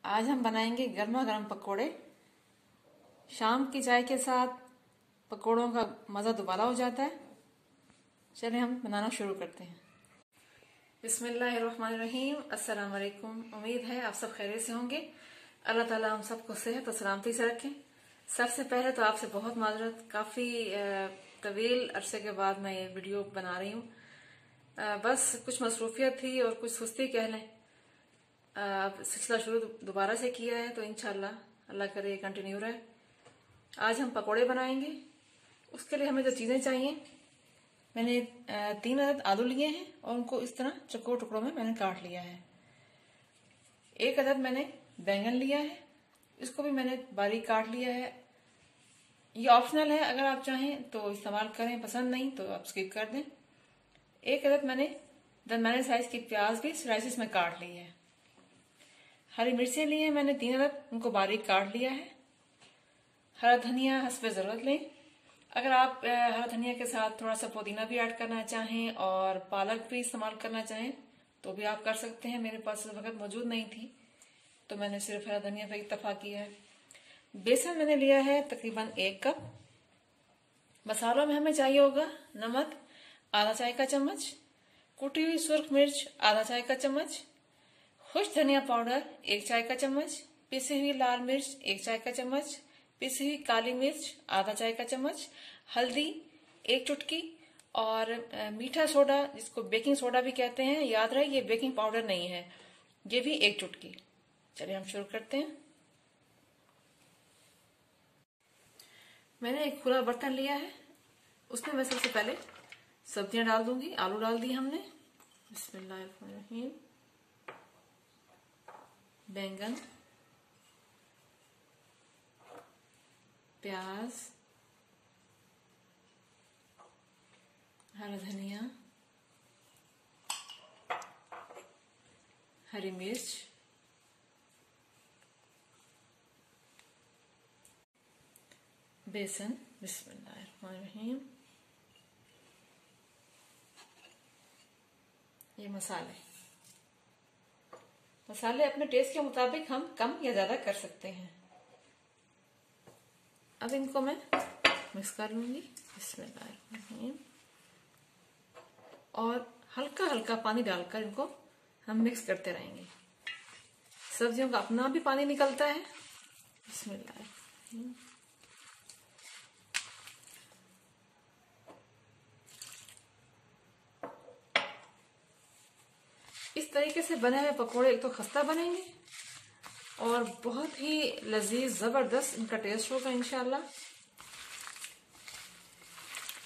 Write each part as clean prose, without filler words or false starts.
आज हम बनाएंगे गर्मा गर्म पकोड़े। शाम की चाय के साथ पकोड़ों का मज़ा दोबारा हो जाता है। चलिए हम बनाना शुरू करते हैं। बिस्मिल्लाहिर्रहमानिर्रहीम। अस्सलाम वालेकुम। उम्मीद है आप सब खैरियत से होंगे। अल्लाह ताला हम सबको सेहत और सलामती से रखें। सबसे पहले तो आपसे बहुत माजरत, काफ़ी तवील अरसे के बाद मैं ये वीडियो बना रही हूँ। बस कुछ मसरूफियत थी और कुछ सुस्ती कह लें। सिलसिला शुरू दोबारा से किया है तो इंशाल्लाह अल्लाह करे कंटिन्यू रहे। आज हम पकोड़े बनाएंगे। उसके लिए हमें जो चीज़ें चाहिए, मैंने 3 अदद आलू लिए हैं और उनको इस तरह चौकोर टुकड़ों में मैंने काट लिया है। 1 अदद मैंने बैंगन लिया है, इसको भी मैंने बारीक काट लिया है। ये ऑप्शनल है, अगर आप चाहें तो इस्तेमाल करें, पसंद नहीं तो आप स्किप कर दें। 1 अदद मैंने दरमियाने साइज की प्याज भी स्लाइसिस में काट ली है। हरी मिर्चें ली हैं मैंने 3 अदद, उनको बारीक काट लिया है। हरा धनिया हस्बे ज़रूरत लें। अगर आप हरा धनिया के साथ थोड़ा सा पुदीना भी ऐड करना चाहें और पालक भी इस्तेमाल करना चाहें तो भी आप कर सकते हैं। मेरे पास उस वक्त मौजूद नहीं थी तो मैंने सिर्फ हरा धनिया पर इत्तफा किया है। बेसन मैंने लिया है तकरीबन 1 कप। मसालों में हमें चाहिए होगा नमक आधा चाय का चम्मच, कुटी हुई सुर्ख मिर्च आधा चाय का चम्मच, खुश्क धनिया पाउडर 1 चाय का चम्मच, पिसी हुई लाल मिर्च 1 चाय का चम्मच, पिसी हुई काली मिर्च आधा चाय का चम्मच, हल्दी 1 चुटकी और मीठा सोडा जिसको बेकिंग सोडा भी कहते हैं, याद रहे ये बेकिंग पाउडर नहीं है, ये भी 1 चुटकी। चलिए हम शुरू करते हैं। मैंने एक खुला बर्तन लिया है, उसमें मैं सबसे पहले सब्जियां डाल दूंगी। आलू डाल दिए हमने, बिस्मिल्लाहिर्रहमानिर्रहीम। बैंगन, प्याज, हरा धनिया, हरी मिर्च, बेसन, बिस्मिल्लाहिर्रहमानिर्रहीम। ये मसाले अपने टेस्ट के मुताबिक हम कम या ज्यादा कर सकते हैं। अब इनको मैं मिक्स कर लूंगी, बिस्मिल्लाहिर्रहमानिर्रहीम। और हल्का हल्का पानी डालकर इनको हम मिक्स करते रहेंगे। सब्जियों का अपना भी पानी निकलता है, बिस्मिल्लाहिर्रहमानिर्रहीम। इस तरीके से बने हुए पकोड़े एक तो खस्ता बनेंगे और बहुत ही लजीज जबरदस्त इनका टेस्ट होगा इंशाल्लाह।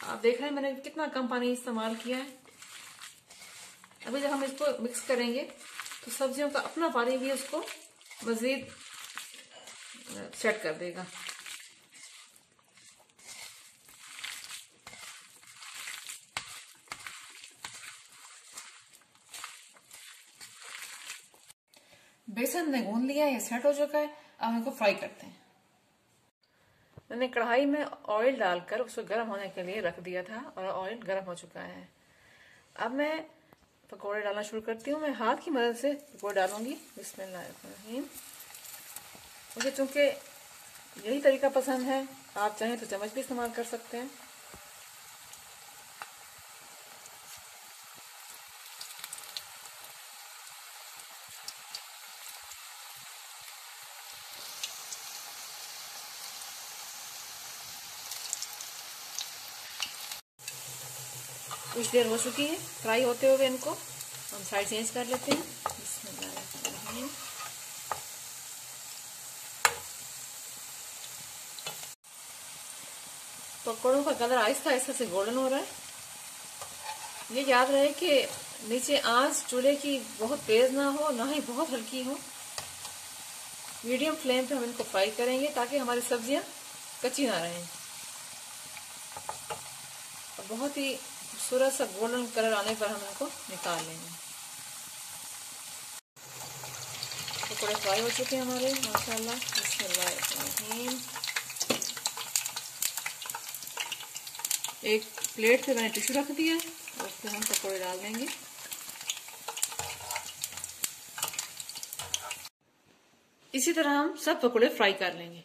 आप देख रहे हैं मैंने कितना कम पानी इस्तेमाल किया है। अभी जब हम इसको मिक्स करेंगे तो सब्जियों का अपना पानी भी उसको मजीद सेट कर देगा। बेसन ने गूंद लिया, ये सेट हो चुका है। अब इनको फ्राई करते हैं। मैंने कढ़ाई में ऑयल डालकर उसको गर्म होने के लिए रख दिया था और ऑयल गर्म हो चुका है। अब मैं पकोड़े डालना शुरू करती हूँ। मैं हाथ की मदद से पकोड़े डालूंगी, बिस्मिल्लाहिर्रहमानिर्रहीम। मुझे चूंकि यही तरीका पसंद है, आप चाहें तो चम्मच भी इस्तेमाल कर सकते हैं। कुछ देर हो चुकी है फ्राई होते हुए, इनको हम साइड चेंज कर लेते हैं, बिस्मिल्लाहिर्रहमानिर्रहीम। पकौड़ों का कलर आहिस्ता आहिस्ता से गोल्डन हो रहा है। ये याद रहे कि नीचे आंच चूल्हे की बहुत तेज ना हो, ना ही बहुत हल्की हो। मीडियम फ्लेम पे हम इनको फ्राई करेंगे ताकि हमारी सब्जियां कच्ची ना रहें। बहुत ही खूबसूरत सा गोल्डन कलर आने पर हम इनको निकाल लेंगे। पकौड़े फ्राई हो चुके हैं हमारे माशाल्लाह, बिस्मिल्लाहिर्रहमानिर्रहीम। एक प्लेट पे मैंने टिश्यू रख दिया है, उस पर हम पकौड़े डाल देंगे। इसी तरह हम सब पकौड़े फ्राई कर लेंगे।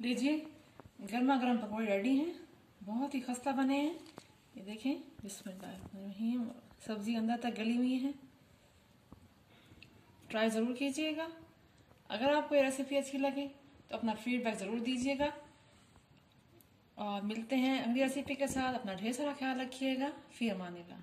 लीजिए, गर्मा गर्म पकौड़े रेडी हैं, बहुत ही खस्ता बने हैं। ये देखें, बिस्मिल्लाह, सब्जी अंदर तक गली हुई है। ट्राई ज़रूर कीजिएगा। अगर आपको ये रेसिपी अच्छी लगे तो अपना फीडबैक ज़रूर दीजिएगा, और मिलते हैं अगली रेसिपी के साथ। अपना ढेर सारा ख्याल रखिएगा। फी अमानिल्लाह।